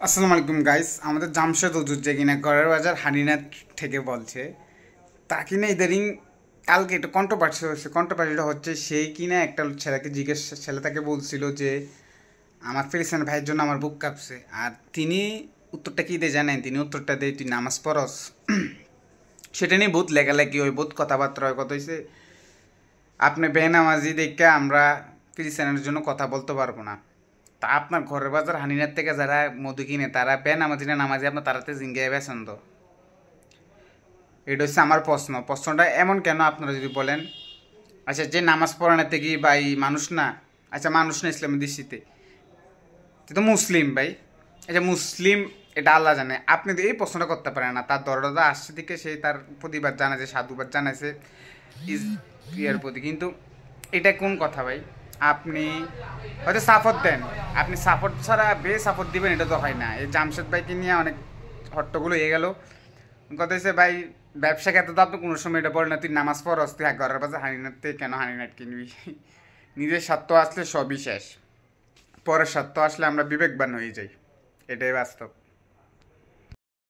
আসসালামু আলাইকুম গাইস, আমাদের জামশেদ হুজুর যে কিনা ঘরের বাজার হানিনাথ থেকে বলছে তা কিনা ইদারিং কালকে একটা কন্ট্রোভার্সিটা হচ্ছে সেই কিনা একটা ছেলে তাকে বলছিল যে আমার ফিলিস্তিন ভাইয়ের জন্য আমার বুক কাঁপছে। আর তিনি উত্তরটা কী দিয়ে জানেন? তিনি উত্তরটা দিয়ে তুই নামাজ পড়স। সেটা নিয়ে বহুত লেখালেখি হয়, বহুত কথাবার্তা হয়। কথা হয়েছে আপনি বেনামাজি দেখে আমরা ফিলিস্তিনের জন্য কথা বলতে পারবো না। তা আপনার ঘরের বাজার হানিনার থেকে যারা মধু কিনে তারা বেনামাজি না নামাজি আপনার তারাতে জিঙ্গিয়ে বেছেন তো? এটা হচ্ছে আমার প্রশ্নটা এমন কেন আপনারা যদি বলেন। আচ্ছা, যে নামাজ পড়ানোর থেকে ভাই মানুষ না, আচ্ছা মানুষ না ইসলামের দৃষ্টিতে তুই তো মুসলিম ভাই। আচ্ছা মুসলিম, এটা আল্লাহ জানে। আপনি তো এই প্রশ্নটা করতে পারেন না। তার দরজা আসছে দিকে সে তার প্রতিবাদ জানাছে, সাধুবাদ জানাছে ইয়ার প্রতি, কিন্তু এটা কোন কথা ভাই? আপনি হয়তো সাপোর্ট দেন, আপনি সাপোর্ট ছাড়া সাপোর্ট দিবেন এটা তো হয় না। এই জামশেদ ভাইকে নিয়ে অনেক হট্টগুলো হয়ে গেল। কথা হচ্ছে ভাই, ব্যবসা ক্ষেত্রে তো আপনি কোনো সময় এটা বলেন না তুই নামাজ পড়স, তুই ঘরের পাশে হানিনাথ কেন হানিনাথ কিনবি? নিজের স্বার্থ আসলে সবই শেষ, পরের স্বার্থ আসলে আমরা বিবেকবান হয়ে যাই, এটাই বাস্তব।